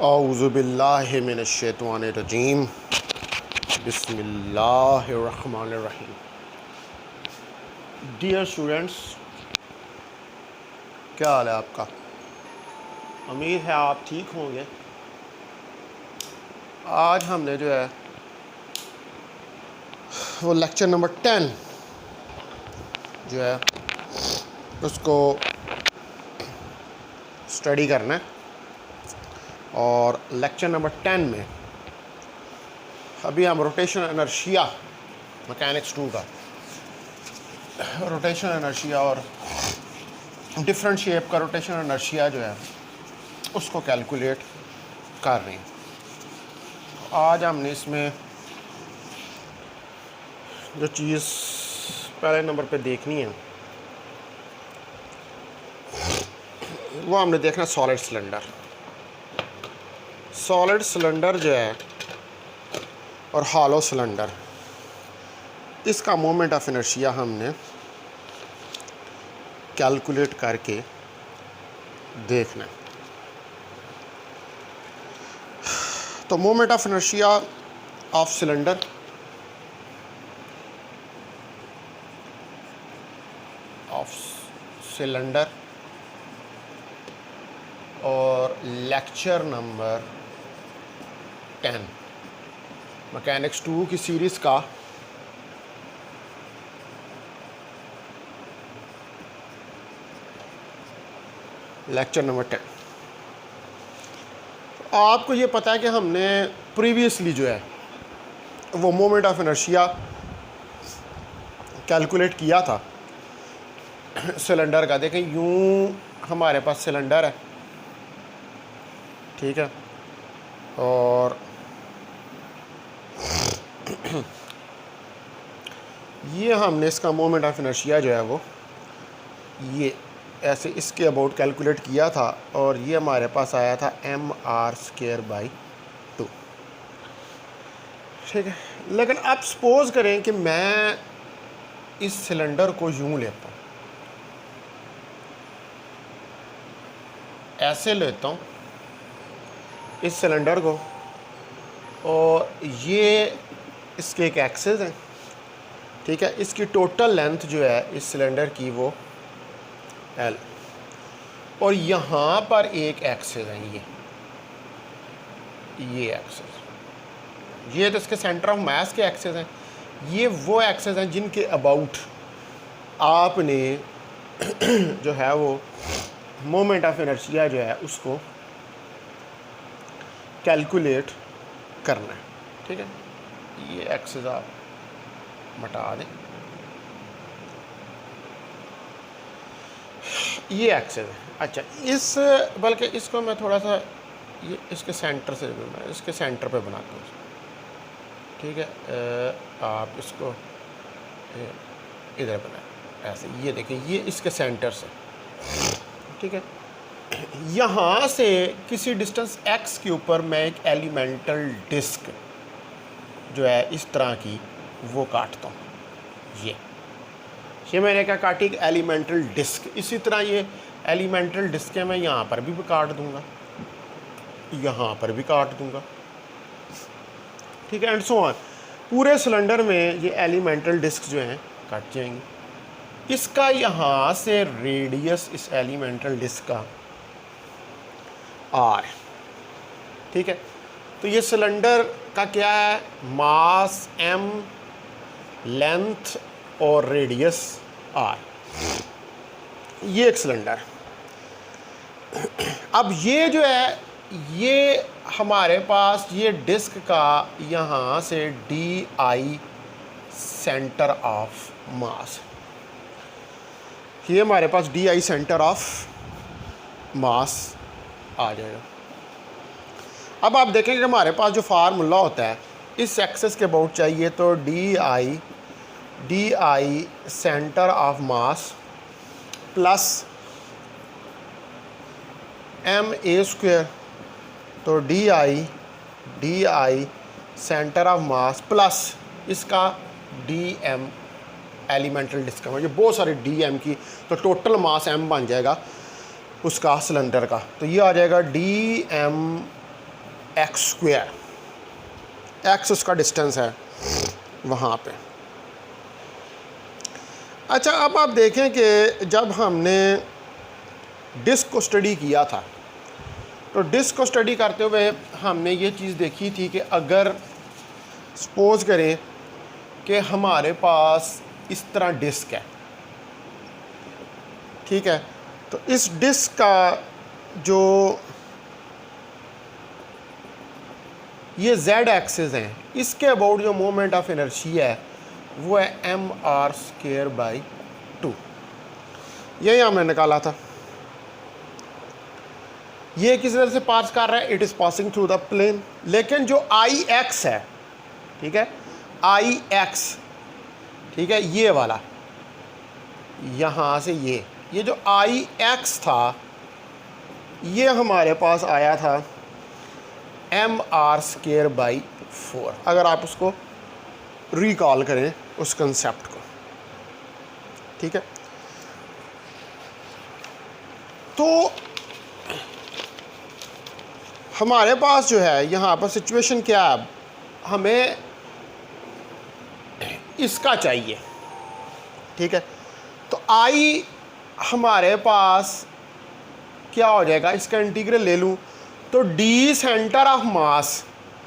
औज़ुबिल्लाहि मिनश्शैतानिर्रजीम बिस्मिल्लाहिर्रहमानिर्रहीम। Dear students, क्या हाल है आपका? उम्मीद है आप ठीक होंगे। आज हमने जो है वो लेक्चर नंबर 10 जो है उसको स्टडी करना है। और लेक्चर नंबर 10 में अभी हम रोटेशन इनर्शिया मैकेनिक्स 2 का रोटेशन इनर्शिया और डिफरेंट शेप का रोटेशन इनर्शिया जो है उसको कैलकुलेट कर रहे हैं। आज हमने इसमें जो चीज़ पहले नंबर पे देखनी है वो हमने देखना सॉलिड सिलेंडर। सॉलिड सिलेंडर जो है और हॉलो सिलेंडर, इसका मोमेंट ऑफ इनर्शिया हमने कैलकुलेट करके देखना है। तो moment of inertia of cylinder और लेक्चर नंबर 10 मैकेनिक्स 2 की सीरीज़ का लेक्चर नंबर 10। आपको ये पता है कि हमने प्रीवियसली जो है वो मोमेंट ऑफ इनर्शिया कैलकुलेट किया था सिलेंडर का। देखें, यूं हमारे पास सिलेंडर है, ठीक है, और ये हमने इसका मोमेंट ऑफ इनर्शिया जो है वो ये ऐसे इसके अबाउट कैलकुलेट किया था और ये हमारे पास आया था mr²/2, ठीक है। लेकिन अब सपोज़ करें कि मैं इस सिलेंडर को यूं लेता हूँ, ऐसे लेता हूँ इस सिलेंडर को, और ये इसके एक एक्सिस है, ठीक है। इसकी टोटल लेंथ जो है इस सिलेंडर की वो L, और यहाँ पर एक एक्सिस है, ये एक्सिस, ये तो इसके सेंटर ऑफ मास के एक्सिस हैं। ये वो एक्सिस हैं जिनके अबाउट आपने जो है वो मोमेंट ऑफ इनर्शिया जो है उसको कैलकुलेट करना है, ठीक है। ये एक्सिस आप मिटा दें, ये एक्सिस है। अच्छा, इस बल्कि इसको मैं थोड़ा सा ये इसके सेंटर से मैं इसके सेंटर पे बनाता हूँ, ठीक है। आप इसको इधर बनाएं ऐसे, ये देखें, ये इसके सेंटर से, ठीक है। यहाँ से किसी डिस्टेंस x के ऊपर मैं एक एलिमेंटल डिस्क जो है इस तरह की वो काटता हूँ। ये मैंने क्या काटी? एक एलिमेंटल डिस्क। इसी तरह ये एलिमेंटल डिस्क है, मैं यहाँ पर भी काट दूँगा, यहाँ पर भी काट दूँगा, ठीक है, एंड सो ऑन। पूरे सिलेंडर में ये एलिमेंटल डिस्क जो हैं कट जाएंगी। इसका यहाँ से रेडियस इस एलिमेंटल डिस्क का R, ठीक है। तो ये सिलेंडर का क्या है? मास m, लेंथ और रेडियस R। ये एक सिलेंडर। अब ये जो है ये हमारे पास ये डिस्क का यहाँ से DI सेंटर ऑफ मास, ये हमारे पास DI सेंटर ऑफ मास आ जाएगा। अब आप देखेंगे कि हमारे पास जो फार्मूला होता है इस एक्सेस के अबाउट चाहिए, तो DI centre of mass plus MA², तो DI centre of mass plus इसका DM एलिमेंटल डिस्क है, ये बहुत सारे DM की, तो टोटल मास M बन जाएगा उसका सिलेंडर का। तो ये आ जाएगा DM एक्स स्क्वायर, एक्स उसका डिस्टेंस है वहाँ पे। अच्छा, अब आप देखें कि जब हमने डिस्क को स्टडी किया था तो डिस्क को स्टडी करते हुए हमने ये चीज़ देखी थी कि अगर सपोज़ करें कि हमारे पास इस तरह डिस्क है, ठीक है, तो इस डिस्क का जो ये z एक्सिस हैं, इसके अबाउट जो मोमेंट ऑफ इनर्शिया है वो है mr²/2। यही हमने निकाला था। ये किस तरह से पास कर रहा है, it is passing through the plane. लेकिन जो आई एक्स है, ठीक है, आई एक्स, ठीक है, ये वाला, यहाँ से ये जो आई एक्स था, ये हमारे पास आया था mr²/4, अगर आप उसको रिकॉल करें उस कंसेप्ट को, ठीक है। तो हमारे पास जो है यहाँ पर सिचुएशन क्या है, हमें इसका चाहिए, ठीक है। तो आई हमारे पास क्या हो जाएगा, इसका इंटीग्रल ले लूँ तो डी सेंटर ऑफ मास,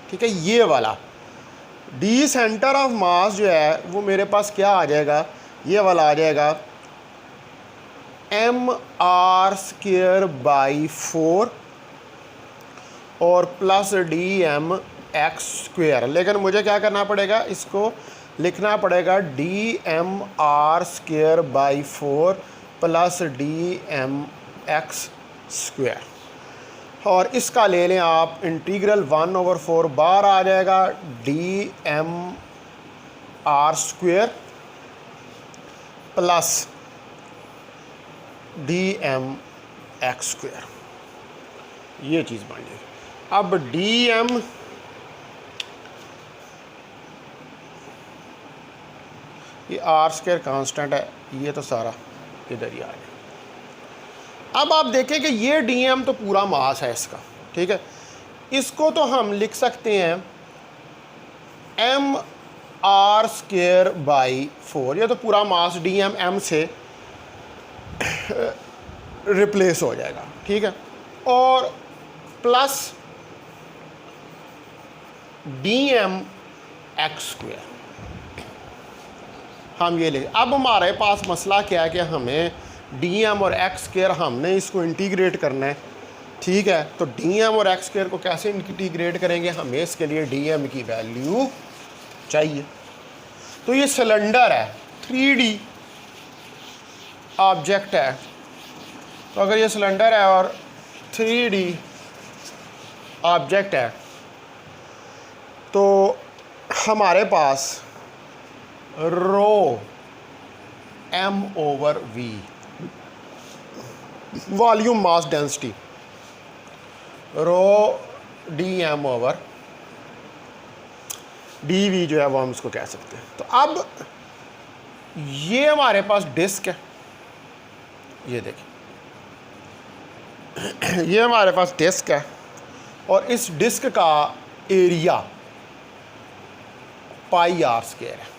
ठीक है, ये वाला डी सेंटर ऑफ मास जो है वो मेरे पास क्या आ जाएगा, ये वाला आ जाएगा mr²/4 और प्लस dmx²। लेकिन मुझे क्या करना पड़ेगा, इसको लिखना पड़ेगा dmr²/4 प्लस dmx²। और इसका ले लें आप इंटीग्रल 1/4 बार आ जाएगा dmr² प्लस dmx²। ये चीज़ बन जाएगी। अब dm ये r² कांस्टेंट है, ये तो सारा इधर ही आ गया। अब आप देखें कि ये dm तो पूरा मास है इसका, ठीक है, इसको तो हम लिख सकते हैं mr²/4, ये तो पूरा मास dm m से रिप्लेस हो जाएगा, ठीक है, और प्लस dmx²। हम ये ले, अब हमारे पास मसला क्या है कि हमें dm और x² हमने इसको इंटीग्रेट करना है, ठीक है। तो dm और x² को कैसे इंटीग्रेट करेंगे, हमें इसके लिए dm की वैल्यू चाहिए। तो ये सिलेंडर है, 3D ऑब्जेक्ट है, तो अगर ये सिलेंडर है और 3D ऑब्जेक्ट है तो हमारे पास रो m/v वॉल्यूम मास डेंसिटी, रो dm/dv जो है वो हम इसको कह सकते हैं। तो अब ये हमारे पास डिस्क है, ये देखिए ये हमारे पास डिस्क है और इस डिस्क का एरिया πr² है।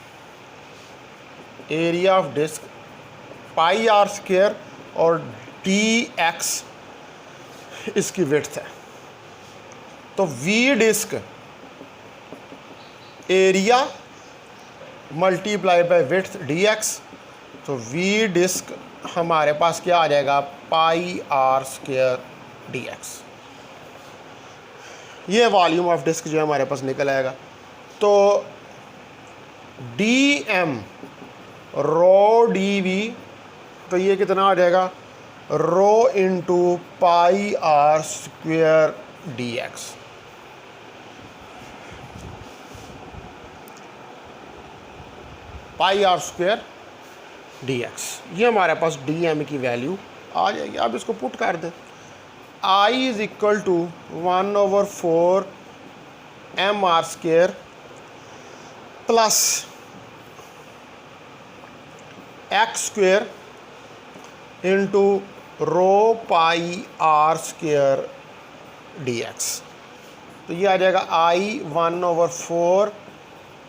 एरिया ऑफ डिस्क πr² और dx इसकी विड्थ है। तो v disc area multiply by width dx, तो v डिस्क हमारे पास क्या आ जाएगा, πr² dx। ये वॉल्यूम ऑफ डिस्क जो है हमारे पास निकल आएगा। तो dm रो dv, तो ये कितना आ जाएगा, rho into πr² dx। πr² dx, ये हमारे पास dm की वैल्यू आ जाएगी। अब इसको पुट कर दें, I is equal to 1/4 mr² plus x² into rho πr² dx। तो ये आ जाएगा I1/4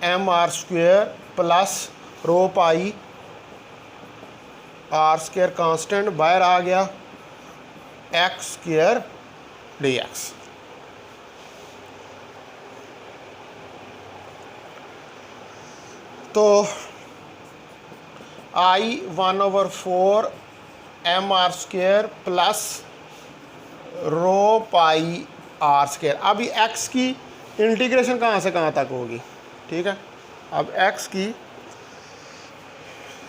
mr² plus rho pi r² constant बाहर आ गया x² dx। तो I1/4 mr² plus rho pi r²। अब ये x की इंटीग्रेशन कहाँ से कहाँ तक होगी, ठीक है। अब x की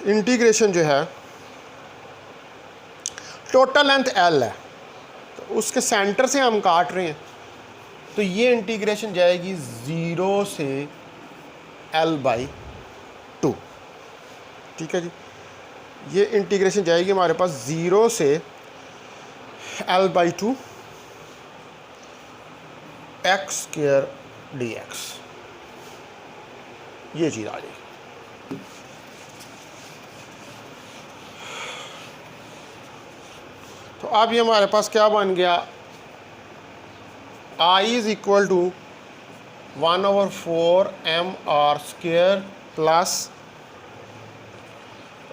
इंटीग्रेशन जो है, टोटल लेंथ l है, तो उसके सेंटर से हम काट रहे हैं, तो ये इंटीग्रेशन जाएगी 0 से l/2, ठीक है जी। ये इंटीग्रेशन जाएगी हमारे पास 0 से l/2 x² dx, ये चीज़ आ जाएगी। तो अब ये हमारे पास क्या बन गया, I is equal to 1/4 mr² plus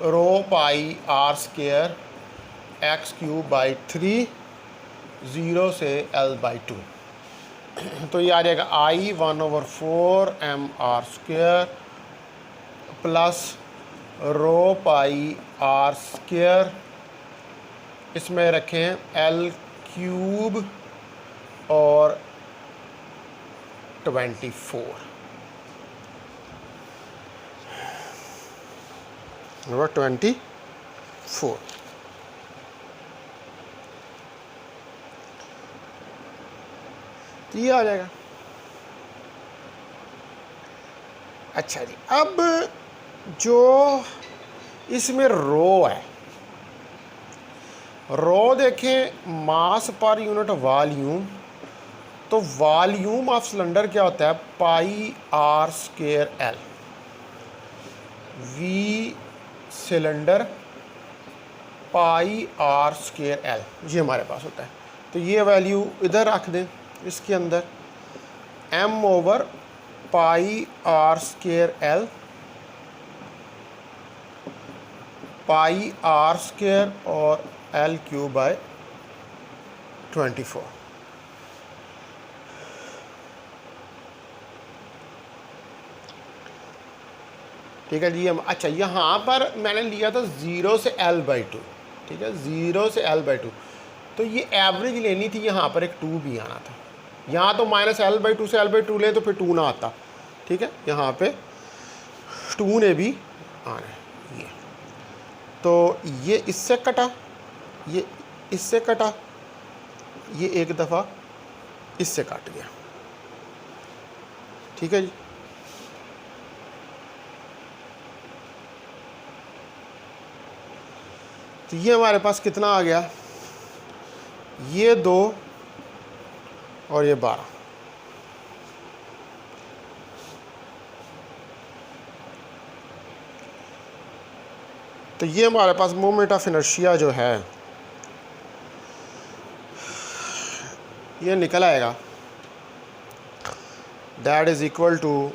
rho pi r² x³/3 0 से l/2। तो ये आ जाएगा I1/4 mr² plus rho pi r², इसमें रखें l³ और 24 और 24। तो ये आ जाएगा। अच्छा जी, अब जो इसमें रो है, रो देखें मास पर यूनिट वॉल्यूम, तो वॉल्यूम ऑफ सिलेंडर क्या होता है, πr² l। We cylinder πr² l, ये हमारे पास होता है। तो ये वैल्यू इधर रख दें इसके अंदर, m/πr² l, πr² और l³/24। ठीक है जी। हम अच्छा यहाँ पर मैंने लिया था 0 से l/2, ठीक है, 0 से l/2। तो ये एवरेज लेनी थी, यहाँ पर एक 2 भी आना था। यहाँ तो -l/2 से l/2 ले तो फिर 2 ना आता, ठीक है। यहाँ पे 2 ने भी आना है। ये तो ये इससे कटा, ये इससे कटा, ये एक दफ़ा इससे काट गया, ठीक है जी। तो ये हमारे पास कितना आ गया, ये 2 और ये 12। तो ये हमारे पास मोमेंट ऑफ इनर्शिया जो है ये निकल आएगा, दैट इज़ इक्वल टू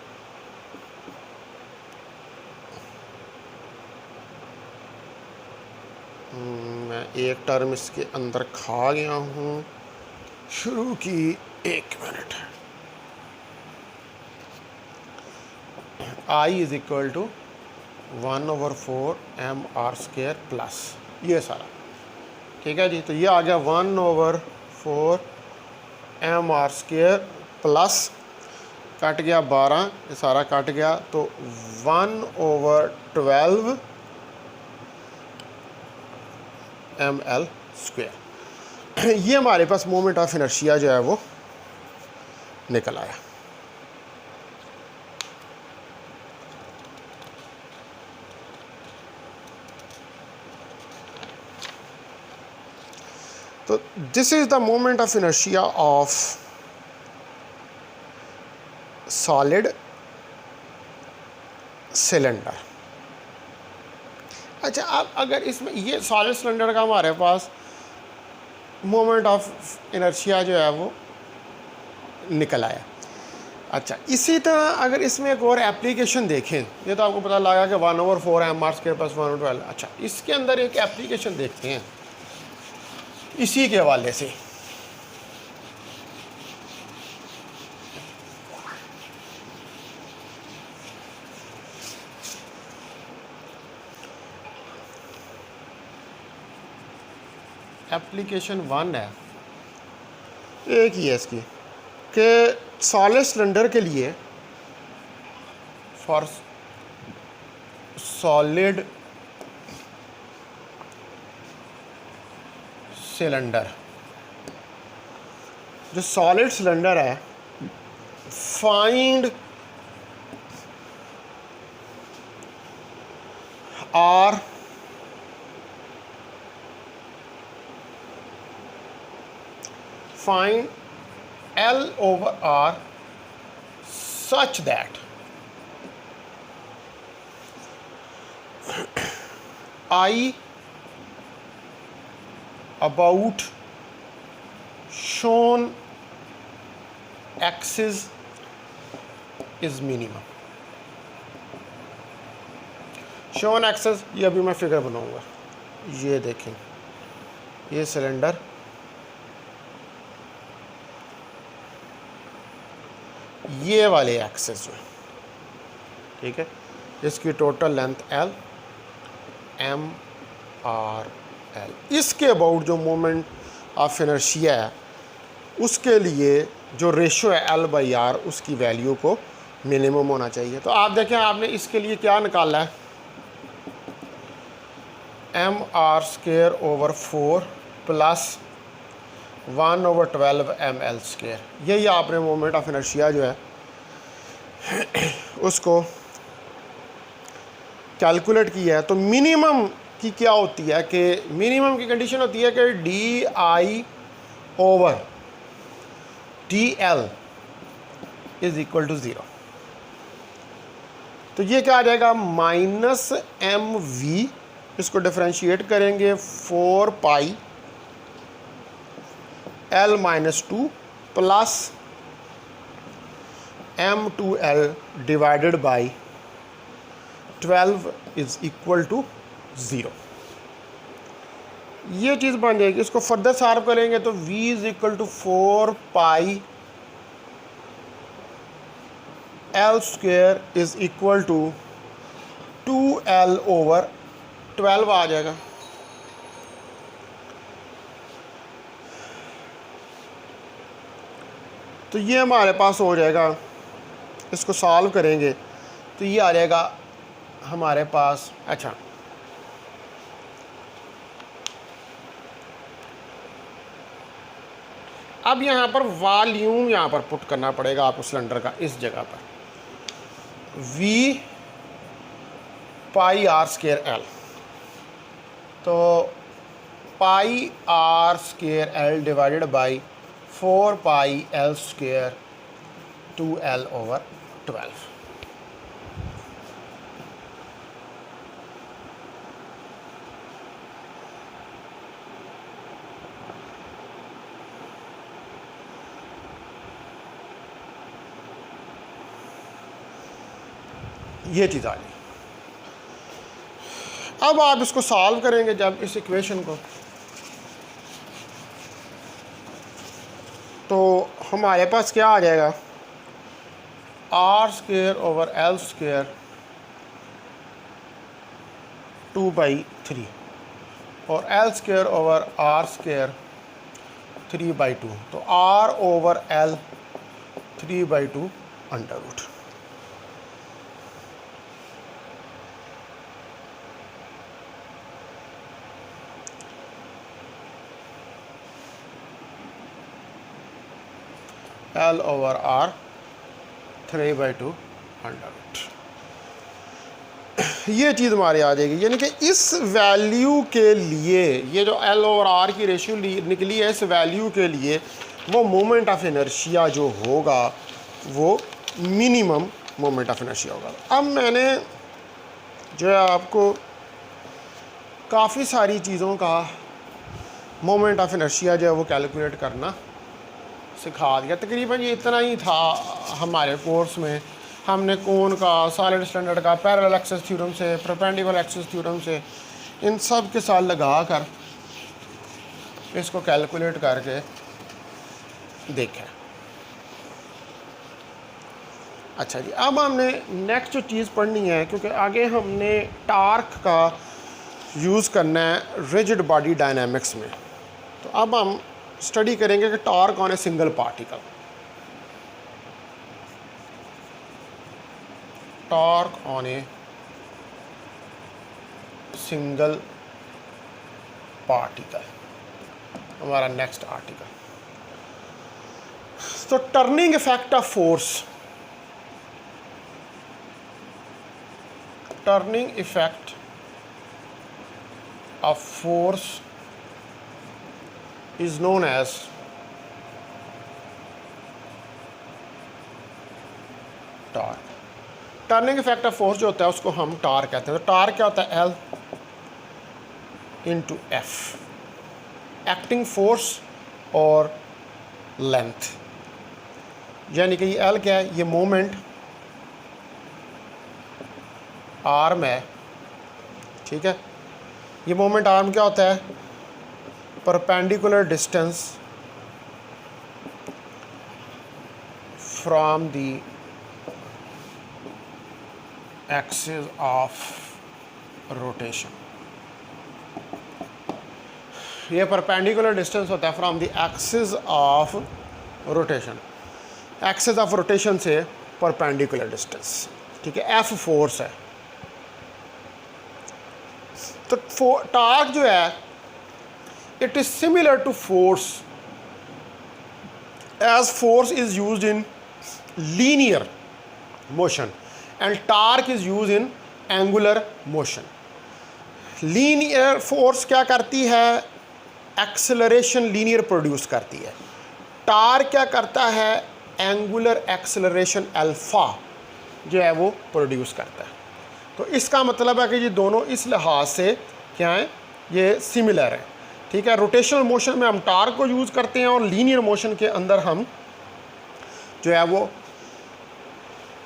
मैं एक टर्म इसके अंदर खा गया हूँ, शुरू की 1 minute. I is equal to 1/4 mr² plus ये सारा, ठीक है जी। तो ये आ गया 1/4 mr² प्लस कट गया 12, ये सारा कट गया, तो 1/12 ml²। ये हमारे पास मोमेंट ऑफ इनर्शिया जो है वो निकल आया। तो this is the moment of inertia of solid cylinder. अच्छा, अब अगर इसमें ये सॉलिड सिलेंडर का हमारे पास मोमेंट ऑफ इनर्शिया जो है वो निकल आया। अच्छा, इसी तरह अगर इसमें एक और एप्लीकेशन देखें, ये तो आपको पता लगा कि 1/4 mr² + 1/12। अच्छा, इसके अंदर एक एप्लीकेशन देखते हैं इसी के हवाले से। एप्लीकेशन 1 है, एक ही है इसकी, कि सॉलिड सिलेंडर के लिए, फॉर सॉलिड सिलेंडर, जो सॉलिड सिलेंडर है, find R find L over R such that I about shown axis is minimum। shown axis, ये अभी मैं फिगर बनाऊंगा। ये देखें, ये सिलेंडर, ये वाले एक्सेस जो है, ठीक है, इसकी टोटल लेंथ L, MRL, इसके अबाउट जो मोमेंट ऑफ इनर्शिया है उसके लिए जो रेशो है L/R, उसकी वैल्यू को मिनिमम होना चाहिए। तो आप देखें, आपने इसके लिए क्या निकाला है, mr² / 4 + 1/12 ml²। यही आपने मोमेंट ऑफ इनर्शिया जो है उसको कैलकुलेट किया है। तो मिनिमम की क्या होती है कि मिनिमम की कंडीशन होती है कि DI/TL = 0। तो ये क्या आ जाएगा, -mv, इसको डिफरेंशिएट करेंगे 4π L-2 + M2L डिवाइडेड बाई 12 = 0। ये चीज़ बन जाएगी। इसको फर्दर सॉल्व करेंगे तो v = 4π L² = 2L/12 आ जाएगा। तो ये हमारे पास हो जाएगा, इसको सॉल्व करेंगे तो ये आ जाएगा हमारे पास। अच्छा, अब यहाँ पर वॉल्यूम यहाँ पर पुट करना पड़ेगा आपको सिलेंडर का, इस जगह पर V πr²L। तो πr²L divided by 4π L², 2L/12। ये चीज़ आ गई। अब आप इसको सॉल्व करेंगे जब इस इक्वेशन को, तो हमारे पास क्या आ जाएगा, r²/L² 2/3 और L²/R² 3/2। तो R/L 3/2 √। L/R 3/2 √। ये चीज़ हमारे आ जाएगी। यानी कि इस वैल्यू के लिए, ये जो L/R की रेशियो निकली है, इस वैल्यू के लिए वो मोमेंट ऑफ इनर्शिया जो होगा वो मिनिमम मोमेंट ऑफ इनर्शिया होगा। अब मैंने जो है आपको काफ़ी सारी चीज़ों का मोमेंट ऑफ इनर्शिया जो है वो कैलकुलेट करना सिखा दिया। तकरीबन ये इतना ही था हमारे कोर्स में। हमने कोन का, सॉलिड स्टैंडर्ड का, पैरेलल एक्सिस थ्योरम से, परपेंडिकुलर एक्सिस थ्योरम से, इन सब के साथ लगा कर इसको कैलकुलेट करके देखा। अच्छा जी, अब हमने नेक्स्ट जो चीज़ पढ़नी है, क्योंकि आगे हमने टार्क का यूज़ करना है रिजिड बॉडी डायनामिक्स में, तो अब हम स्टडी करेंगे कि torque on a single particle. Torque on a single particle हमारा नेक्स्ट आर्टिकल। तो turning effect of force, turning effect of force is known as torque. Turning effect of force जो होता है उसको हम टॉर्क कहते हैं। तो टॉर्क क्या होता है? L into F, acting force और लेंथ। यानी कि ये L क्या है? ये मोमेंट आर्म है, ठीक है। ये मोमेंट आर्म क्या होता है? Perpendicular distance from the axis of rotation. ये परपेंडिकुलर डिस्टेंस होता है from the axis of rotation. Axis of rotation से परपेंडिकुलर डिस्टेंस, ठीक है। एफ फोर्स है। तो टॉर्क जो है, it is similar to force, as force is used in linear motion and torque is used in angular motion. linear force क्या करती है? acceleration linear produce करती है। torque क्या करता है? angular acceleration alpha जो है वो produce करता है। तो इसका मतलब है कि ये दोनों इस लिहाज से क्या है? ये सिमिलर है, ठीक है। रोटेशनल मोशन में हम टॉर्क को यूज़ करते हैं और लीनियर मोशन के अंदर हम जो है वो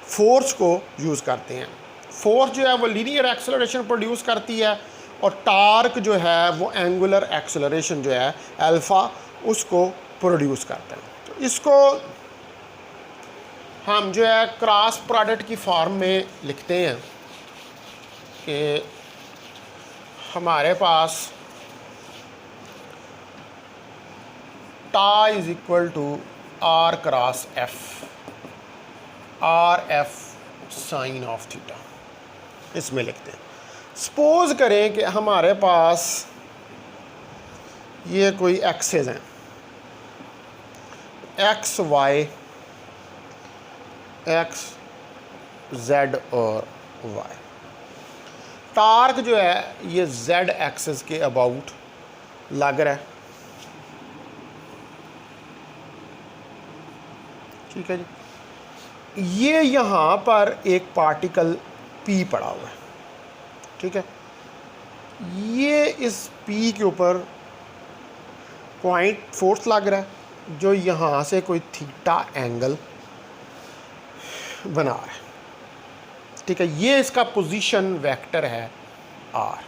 फोर्स को यूज़ करते हैं। फोर्स जो है वो लीनियर एक्सेलरेशन प्रोड्यूस करती है और टॉर्क जो है वो एंगुलर एक्सेलरेशन जो है अल्फ़ा उसको प्रोड्यूस करते हैं। तो इसको हम जो है क्रॉस प्रोडक्ट की फॉर्म में लिखते हैं कि हमारे पास tau is equal to R cross F, R F sine of theta, इसमें लिखते हैं। सपोज करें कि हमारे पास ये कोई एक्सेस हैं, एक्स वाई, एक्स जेड और वाई। टार्क जो है ये जेड एक्सेस के अबाउट लग रहा है, ठीक है जी। ये यहाँ पर एक पार्टिकल पी पड़ा हुआ है, ठीक है। ये इस पी के ऊपर पॉइंट फोर्स लग रहा है जो यहाँ से कोई थीटा एंगल बना रहा है, ठीक है। ये इसका पोजीशन वेक्टर है आर,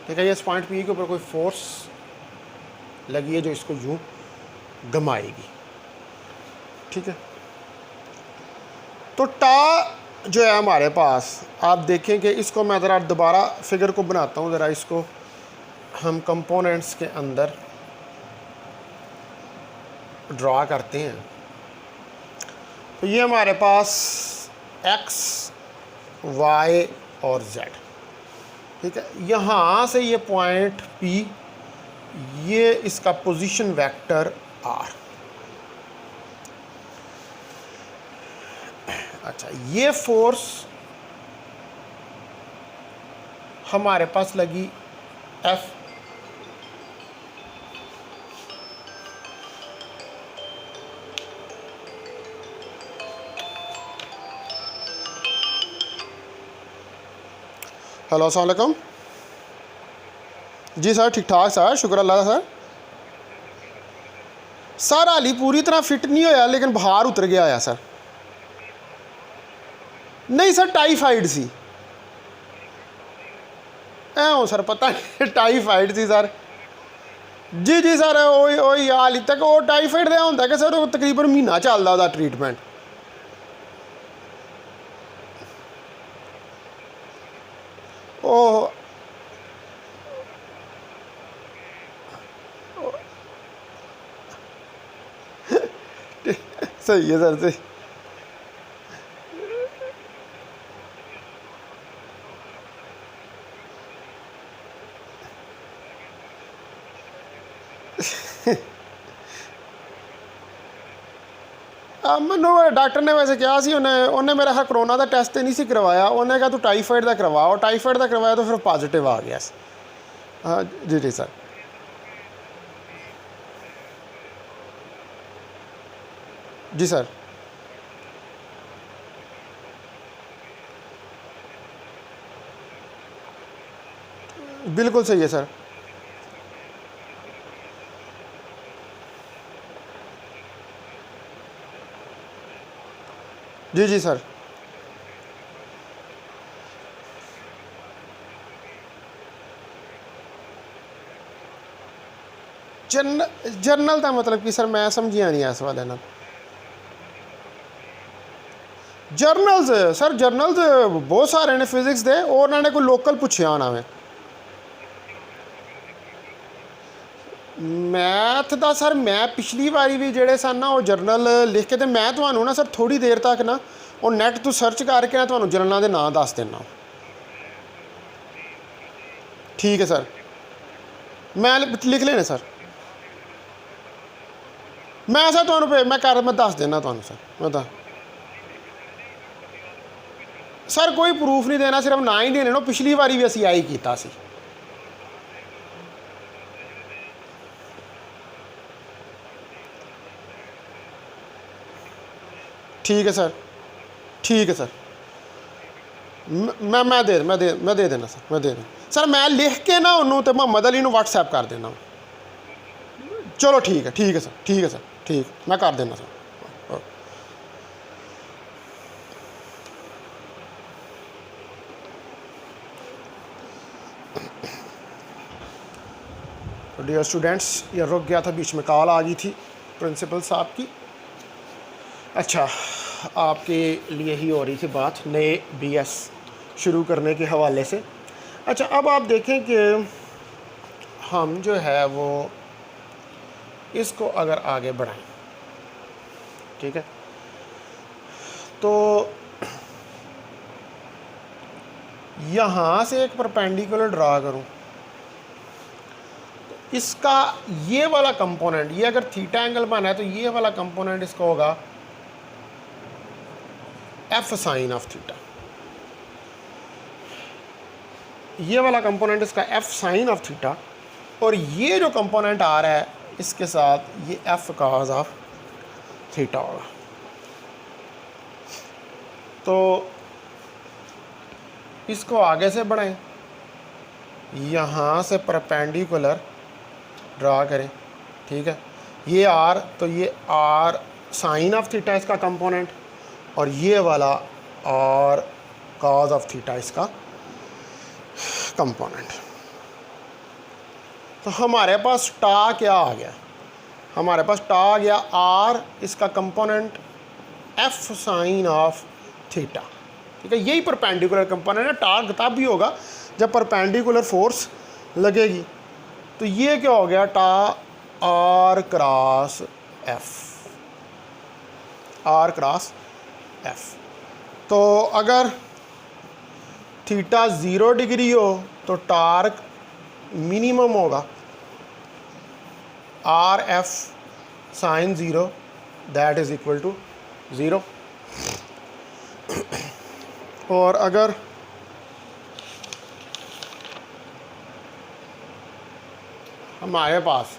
ठीक है। ये इस पॉइंट पी के ऊपर कोई फोर्स लगी है जो इसको यूं घुमाएगी, ठीक है। तो टा जो है हमारे पास, आप देखें कि इसको मैं ज़रा दोबारा फिगर को बनाता हूँ, ज़रा इसको हम कंपोनेंट्स के अंदर ड्रा करते हैं। तो ये हमारे पास एक्स वाई और जेड, ठीक है। यहाँ से ये पॉइंट पी, ये इसका पोजीशन वेक्टर आर। अच्छा, ये फोर्स हमारे पास लगी एफ, हेलो अस्सलाम वालेकुम जी सर, ठीक ठाक सर, शुक्र अल्लाह सर। सर हाली पूरी तरह फिट नहीं होया लेकिन बाहर उतर गया है सर। नहीं सर टाइफाइड सी ऐ सर पता नहीं टाइफाइड सी सर। जी जी सर वही हाली तक वो टाइफाइड का होंगे कि सर वो तकरीबन महीना चलता वह ट्रीटमेंट। ओह सही है सर सही। मैनू डॉक्टर ने वैसे कहा सी उन्हें मेरा खैर करोना का टैसट नहीं सी करवाया। उन्हें कहा तू टाइफाइड का करवा, और टाइफाइड का करवाया तो फिर पॉजिटिव आ गया। हाँ जी जी सर। जी सर बिल्कुल सही है सर। जी जी सर। जर्नल का मतलब कि सर मैं समझिया नहीं इस वाले ना। जर्नल्स सर जर्नल्स बहुत सारे ने फिजिक्स दे, और उन्होंने कोई लोकल पूछया होना मैं मैथ का सर। मैं पिछली बारी भी जोड़े सन ना वो जर्नल लिख के, तो मैं तो ना सर थोड़ी देर तक ना वो नैट तो सर्च करके ना तो जर्नलों के नाम दस देना। ठीक है सर मैं लिख लेने सर। मैं सर मैं दस देना तो सर मैं सर कोई प्रूफ नहीं देना, सिर्फ ना ही देने नो। पिछली बारी भी असी आई किया सी। ठीक है सर ठीक है सर। मैं दे देना सर, मैं दे देना सर। मैं लिख के ना उन्होंने तो मोहम्मद अली व्हाट्सएप कर देना। चलो ठीक है सर, ठीक है सर, ठीक मैं कर देना सर। डियर स्टूडेंट्स, ये रुक गया था, बीच में कॉल आ गई थी प्रिंसिपल साहब की। अच्छा आपके लिए ही हो रही थी बात नए बीएस शुरू करने के हवाले से। अच्छा अब आप देखें कि हम जो है वो इसको अगर आगे बढ़ाएं, ठीक है, तो यहाँ से एक परपेंडिकुलर ड्रा करूँ, इसका ये वाला कंपोनेंट, ये अगर थीटा एंगल बना है तो ये वाला कंपोनेंट इसका होगा एफ साइन ऑफ थीटा। ये वाला कंपोनेंट इसका एफ साइन ऑफ थीटा, और ये जो कंपोनेंट आ रहा है इसके साथ ये एफ कॉस ऑफ थीटा होगा। तो इसको आगे से बढ़ाएं, यहाँ से परपेंडिकुलर ड्रा करें, ठीक है। ये आर, तो ये आर साइन ऑफ थीटा इसका कंपोनेंट, और ये वाला आर कॉस ऑफ थीटा इसका कंपोनेंट। तो हमारे पास टा क्या आ गया, हमारे पास टा आ गया आर इसका component F sine of theta, ठीक है। यही परपेंडिकुलर कंपोनेंट है। टा तब भी होगा जब परपेंडिकुलर फोर्स लगेगी। तो ये क्या हो गया, tau R cross F, R cross F. तो अगर थीटा 0 डिग्री हो तो टार्क मिनिमम होगा R F sine 0 that is equal to 0। और अगर हमारे पास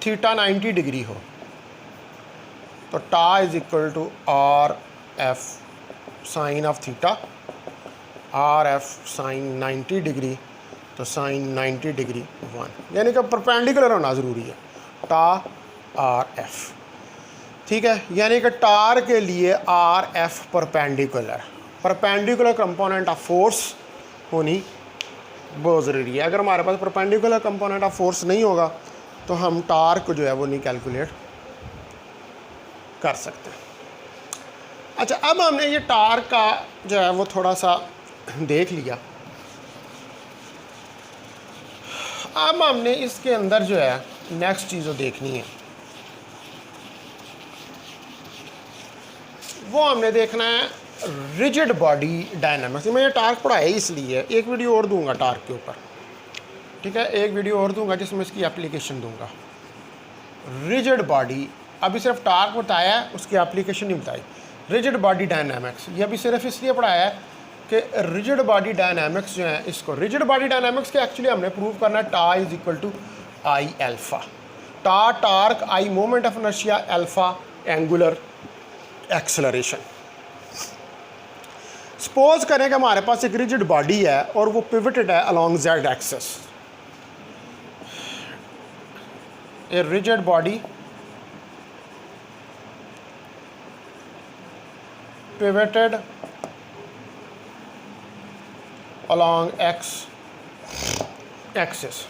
थीटा 90 डिग्री हो तो tau is equal to R F sine of theta, R F sine 90 degree. तो साइन 90 डिग्री 1, यानी कि परपेंडिकुलर होना ज़रूरी है, टा आर एफ। ठीक है, यानी कि टार के लिए R F perpendicular component of force होनी बहुत ज़रूरी है। अगर हमारे पास परपेंडिकुलर कंपोनेंट ऑफ फोर्स नहीं होगा तो हम टार को जो है वो नहीं कैलकुलेट कर सकते। अच्छा, अब हमने ये टार का जो है वो थोड़ा सा देख लिया। अब हमने इसके अंदर जो है नेक्स्ट चीज़ जो देखनी है वो हमने देखना है रिजिड बॉडी डायनामिक्स। मैं ये टार्क पढ़ाया इसलिए, एक वीडियो और दूंगा टार्क के ऊपर, ठीक है, एक वीडियो और दूंगा जिसमें इसकी एप्लीकेशन दूंगा। रिजिड बॉडी, अभी सिर्फ टार्क बताया है, उसकी एप्लीकेशन नहीं बताई। रिजिड बॉडी डायनामिक्स ये अभी सिर्फ इसलिए पढ़ाया है कि रिजिड बॉडी डायनामिक्स जो है, इसको रिजिड बॉडी डायनामिक्स के एक्चुअली हमने प्रूव करना है tau is equal to I alpha. Tau torque, I moment of inertia, alpha angular acceleration. Suppose करें कि हमारे पास एक रिजिड बॉडी है और वो पिवटेड है along Z axis. A rigid body pivoted along x axis,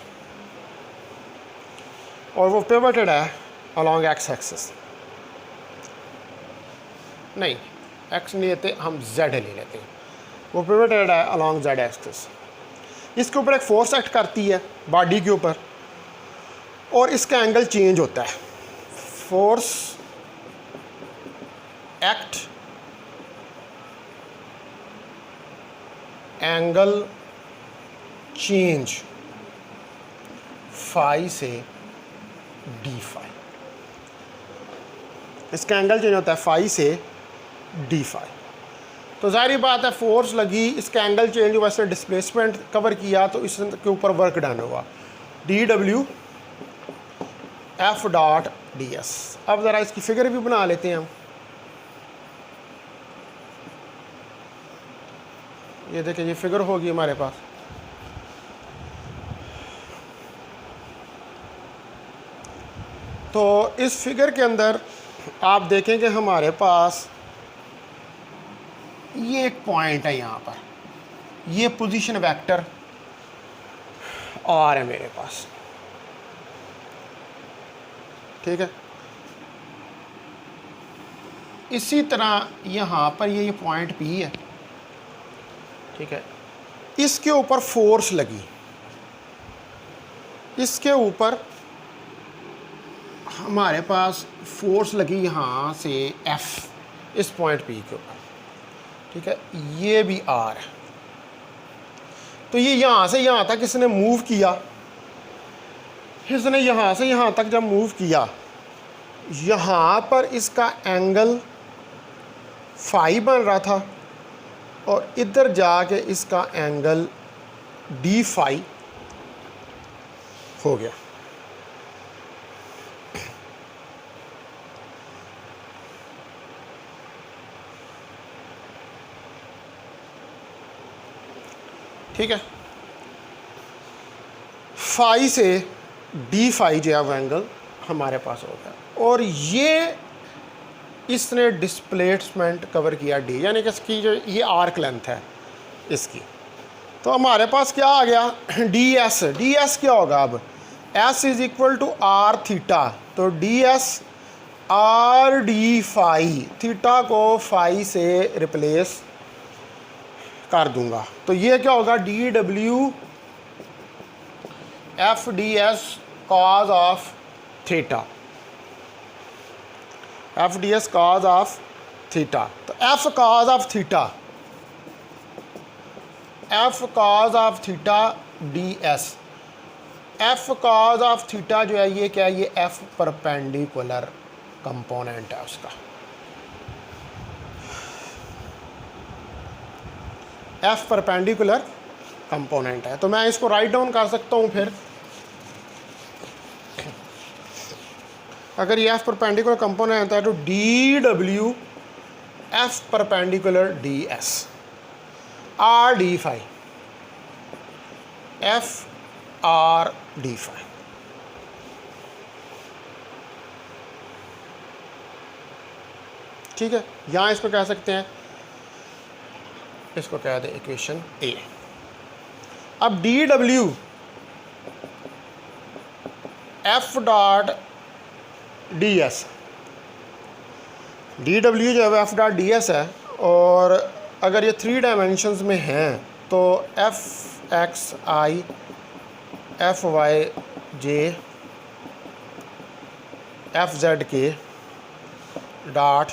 और वो pivoted है along x axis, नहीं x नहीं लेते हम z ले लेते हैं, वो pivoted है along z axis। इसके ऊपर एक फोर्स एक्ट करती है बॉडी के ऊपर और इसका एंगल चेंज होता है। Force act angle change phi से डी फाई, इसका एंगल चेंज होता है फाई से डी फाई। तो जाहिर बात है फोर्स लगी, इसका एंगल चेंज हुआ, इससे डिस्प्लेसमेंट कवर किया तो इसके ऊपर वर्क डन हुआ, D W F dot D S. अब ज़रा इसकी फिगर भी बना लेते हैं हम। ये देखिए ये फिगर होगी हमारे पास। तो इस फिगर के अंदर आप देखें कि हमारे पास ये एक पॉइंट है, यहाँ पर ये पोजीशन वेक्टर आर है मेरे पास, ठीक है। इसी तरह यहाँ पर ये पॉइंट पी है, ठीक है। इसके ऊपर फोर्स लगी, इसके ऊपर हमारे पास फोर्स लगी यहाँ से एफ, इस पॉइंट पी के ऊपर, ठीक है। ये भी आर है, तो ये यहाँ से यहाँ तक इसने मूव किया, इसने यहाँ से यहाँ तक जब मूव किया, यहाँ पर इसका एंगल फाई बन रहा था और इधर जाके इसका एंगल डी फाई हो गया। ठीक है, फाई से डी फाई जो है वो एंगल हमारे पास होगा और ये इसने डिस्प्लेसमेंट कवर किया डी, यानी कि इसकी जो ये आर्क लेंथ है इसकी। तो हमारे पास क्या आ गया, डी एस क्या होगा अब, S is equal to R theta, तो D S R D phi, theta को फाई से रिप्लेस कर दूंगा, तो ये क्या होगा, D W F D S cos of theta, F D S cos of theta. तो F cos of theta, F cos of theta D S, F cos of theta जो है ये क्या है, ये एफ परपेंडिकुलर कंपोनेंट है उसका, F perpendicular component है। तो मैं इसको राइट डाउन कर सकता हूँ फिर, अगर ये एफ परपेंडिकुलर कंपोनेंट है तो D W F perpendicular D S R D phi, F R D phi. ठीक है, यहाँ इसको कह सकते हैं, इसको कह दें इक्वेशन ए। अब D W F dot D S, D W जो है एफ डॉट डी एस है, और अगर ये 3 डायमेंशंस में हैं तो F X I F Y J F Z के dot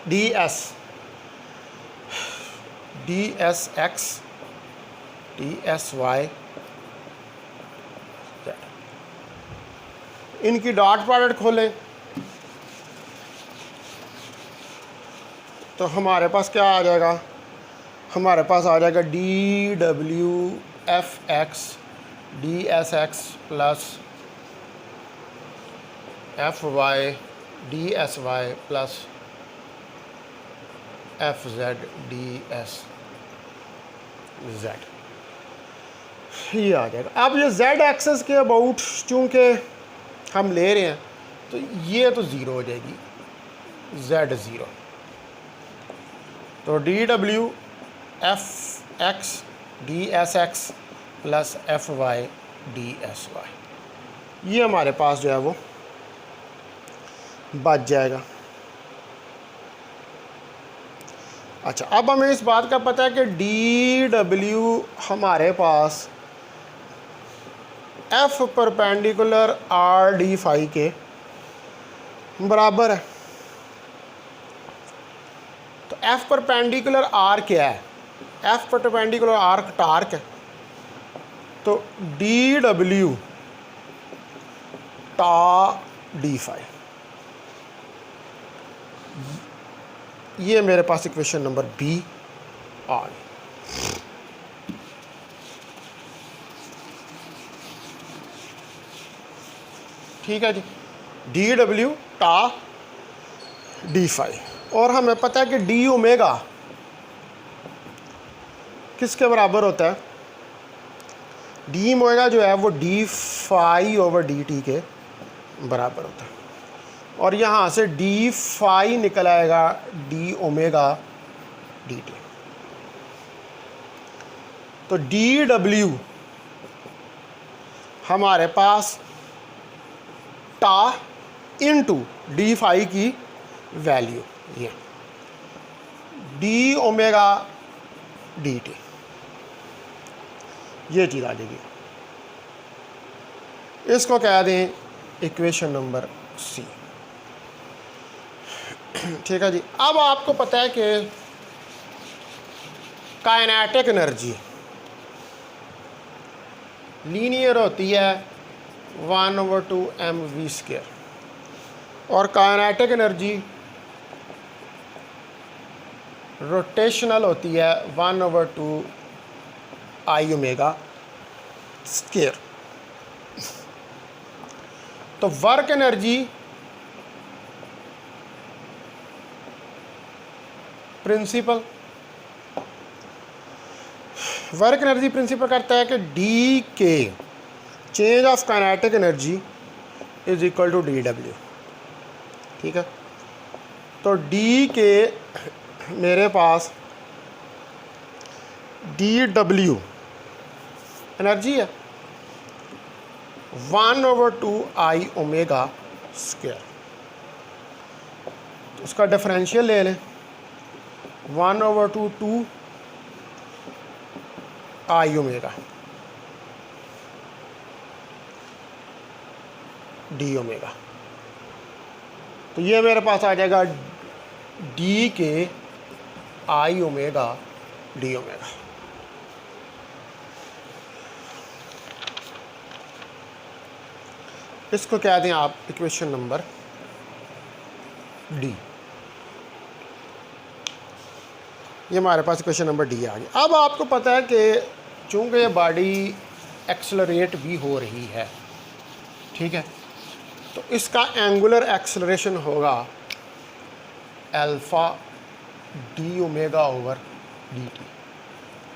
D S X D S Y, इनकी डॉट प्रोडक्ट खोलें तो हमारे पास क्या आ जाएगा, हमारे पास आ जाएगा D W F X D S X plus F Y D S Y plus F Z D S Z, ये आ जाएगा। अब ये जेड एक्सेस के अबाउट चूँकि हम ले रहे हैं तो ये तो ज़ीरो हो जाएगी, जेड ज़ीरो। तो D W F X D S X plus F Y D S Y, ये हमारे पास जो है वो बच जाएगा। अच्छा, अब हमें इस बात का पता है कि डी डब्ल्यू हमारे पास F perpendicular R D phi के बराबर है। तो एफ परपेंडिकुलर आर क्या है, एफ परपेंडिकुलर आर टार्क है, तो डी डब्ल्यू टा डी फाई, ये मेरे पास इक्वेशन नंबर बी आ गई। ठीक है जी, डी डब्ल्यू टा डी फाई, और हमें पता है कि डी ओमेगा किसके बराबर होता है, डी ओमेगा जो है वो D phi over D T के बराबर होता है, और यहाँ से डी फाई निकल आएगा डी ओमेगा डी टी। तो डी डब्ल्यू हमारे पास टा इनटू डी फाई की वैल्यू, ये डी ओमेगा डी टी, ये चीज़ आ जाएगी। इसको कह दें इक्वेशन नंबर सी। ठीक है जी, अब आपको पता है कि काइनेटिक एनर्जी लीनियर होती है 1/2 mv², और काइनेटिक एनर्जी रोटेशनल होती है 1/2 आई ओमेगा स्क्वायर। तो work energy principle, work energy principle करता है कि डी के change of kinetic energy is equal to D W. ठीक है, तो डी के मेरे पास डी डब्ल्यू एनर्जी है 1/2 आई ओमेगा स्क्वायर, उसका डिफरेंशियल ले लें 1/2 आई ओमेगा डी ओमेगा, तो ये मेरे पास आ जाएगा डी के आई ओमेगा डी ओमेगा। इसको कह दें आप इक्वेशन नंबर डी, ये हमारे पास इक्वेशन नंबर डी आ गया। अब आपको पता है कि चूँकि ये बॉडी एक्सेलरेट भी हो रही है, ठीक है, तो इसका एंगुलर एक्सेलरेशन होगा alpha D omega over D T.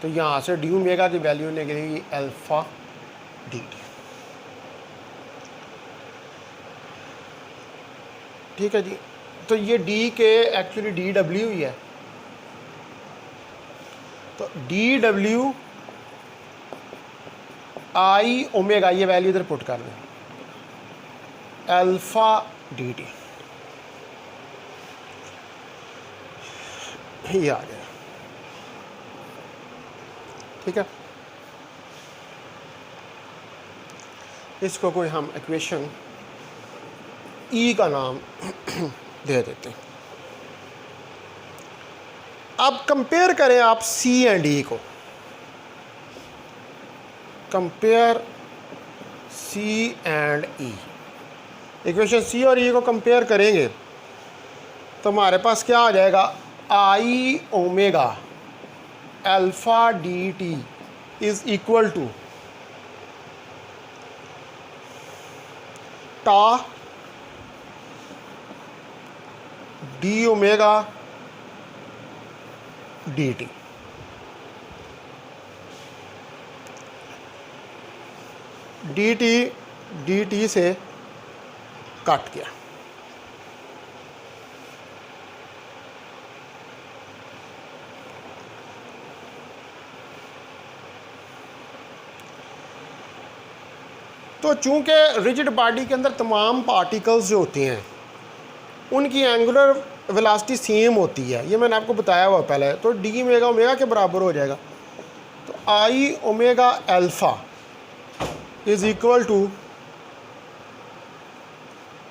तो यहाँ से डी ओमेगा की वैल्यू निकलेगी अल्फ़ा डी टी। ठीक है जी। तो ये डी के एक्चुअली डी डब्ल्यू ही है, तो डी डब्ल्यू आई ओमेगा, ये वैल्यू इधर पुट कर दें, अल्फ़ा डी टी, ये आ गया। ठीक है, इसको कोई हम इक्वेशन ई का नाम दे देते हैं। अब कंपेयर करें आप सी एंड ई को, compare C and E, equation C और ई को कंपेयर करेंगे तो हमारे पास क्या आ जाएगा, I omega alpha D T is equal to tau D omega D T. D T से कट गया। तो चूंकि रिजिड बॉडी के अंदर तमाम पार्टिकल्स जो होते हैं उनकी एंगुलर वेलोसिटी सेम होती है, ये मैंने आपको बताया हुआ पहले, तो डी ओमेगा ओमेगा के बराबर हो जाएगा। तो I omega alpha is equal to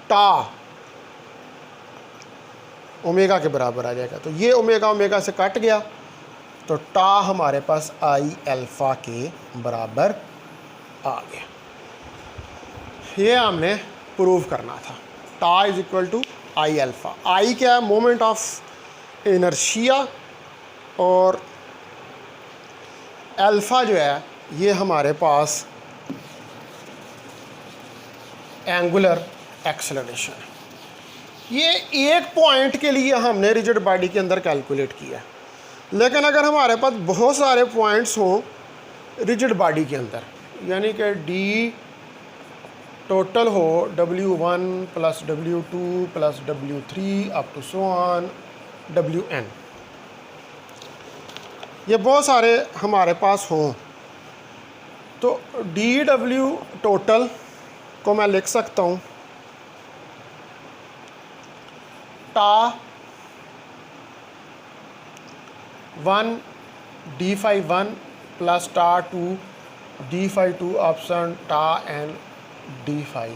tau omega के बराबर आ जाएगा। तो ये ओमेगा ओमेगा से कट गया, तो टा हमारे पास आई अल्फ़ा के बराबर आ गया। ये हमने प्रूव करना था, tau is equal to I alpha. I क्या है, मोमेंट ऑफ इनर्शिया, और अल्फ़ा जो है ये हमारे पास एंगुलर एक्सेलरेशन है। ये एक पॉइंट के लिए हमने रिजिड बॉडी के अंदर कैलकुलेट किया, लेकिन अगर हमारे पास बहुत सारे पॉइंट्स हों रिजिड बॉडी के अंदर, यानी कि डी टोटल हो W1 plus W2 plus W3 up to so on WN, ये बहुत सारे हमारे पास हों, तो DW टोटल को मैं लिख सकता हूँ टा 1 D∅1 प्लस टा 2 D∅2 ऑप्शन टा एन D∅n,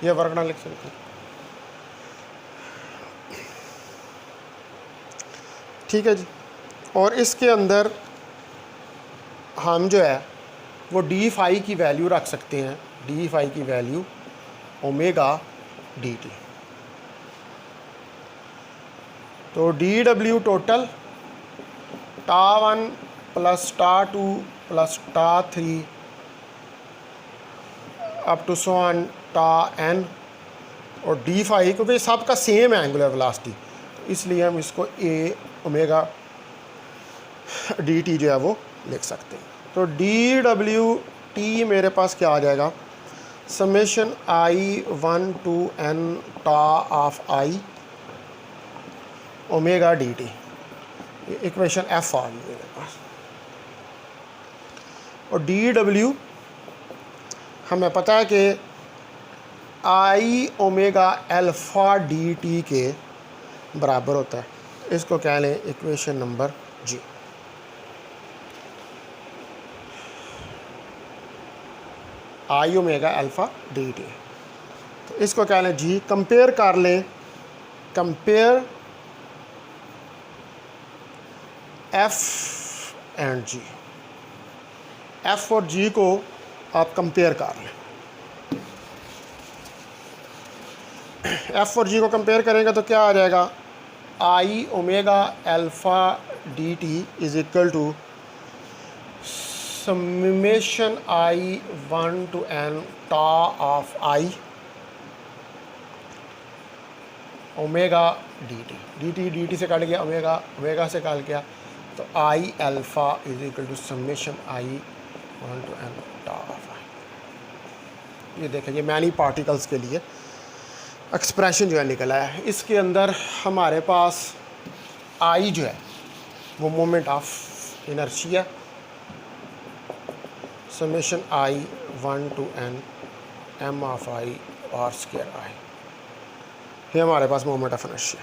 ये वर्गना लिख सकते हैं। ठीक है जी। और इसके अंदर हम जो है वो D∅ की वैल्यू रख सकते हैं, D∅ की वैल्यू ओमेगा डी टी। तो DW टोटल टा 1 प्लस टा 2 प्लस टा 3 अप टू सो ऑन टा एन, और D∅, क्योंकि सबका सेम है एंगुलर वेलोसिटी, इसलिए हम इसको ए ओमेगा डी टी जो है वो लिख सकते हैं। तो DW टी मेरे पास क्या आ जाएगा, summation I1 to n tau of I omega D T, equation F आ गई मेरे पास। और DW हमें पता है कि I omega alpha D T के बराबर होता है, इसको कह लें equation number G. I omega alpha D T, तो इसको कह लें जी। कंपेयर कर लें, compare F and G, F और जी को आप कंपेयर कर लें। एफ और जी को कंपेयर करेंगे तो क्या आ जाएगा, I omega alpha D T is equal to summation I1 to n tau of I omega D T से कट गया, ओमेगा से कट गया, तो I alpha is equal to summation I 1 to n of I. ये देखें, ये many particles के लिए एक्सप्रेशन जो है निकला है। इसके अंदर हमारे पास आई जो है वो moment of inertia, summation I 1 to n m of I R square I, ये हमारे पास मोमेंट ऑफ इनर्शिया।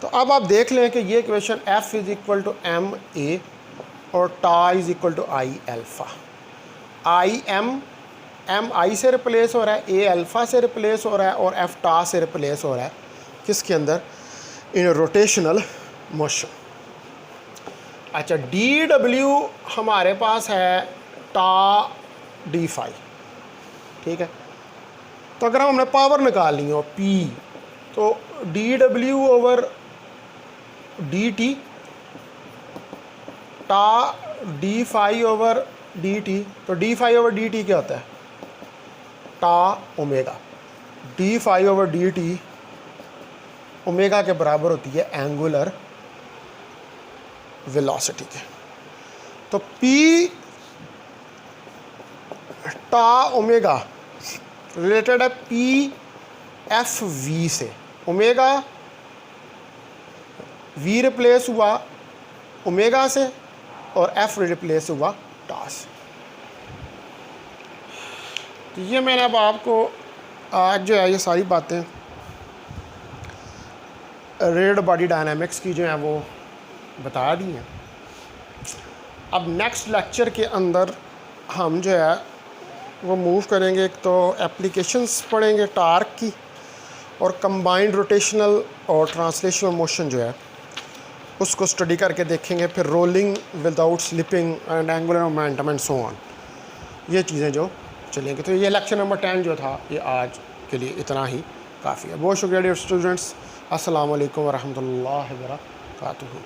तो अब आप देख लें कि ये equation F is equal to M A और tau is equal to I alpha. I M I से रिप्लेस हो रहा है, ए अल्फ़ा से रिप्लेस हो रहा है और एफ टा से रिप्लेस हो रहा है किसके अंदर, इन रोटेशनल मोशन। अच्छा, डी डब्ल्यू हमारे पास है टा डी फाई, ठीक है। तो अगर हमने पावर निकालनी हो P, तो D W over D T tau D phi over D T. तो D phi over D T क्या होता है, tau omega. D phi over D T omega के बराबर होती है एंगुलर वेलोसिटी के। तो P टा ओमेगा रिलेटेड है P एफ वी से। ओमेगा V रिप्लेस हुआ ओमेगा से और F रिप्लेस हुआ टा से। तो ये मैंने अब आपको आज जो है ये सारी बातें रेड बॉडी डायनामिक्स की जो है वो बता दी हैं। अब नेक्स्ट लेक्चर के अंदर हम जो है वो मूव करेंगे, एक तो एप्लीकेशंस पढ़ेंगे टार्क की, और कंबाइंड रोटेशनल और ट्रांसलेशनल मोशन जो है उसको स्टडी करके देखेंगे। फिर rolling without slipping and angular momentum and so on, ये चीज़ें जो चलेंगी। तो ये लेक्चर नंबर 10 जो था ये आज के लिए इतना ही काफ़ी है। बहुत शुक्रिया डियर स्टूडेंट्स। अस्सलाम वालेकुम व रहमतुल्लाहि व बरकातुहू।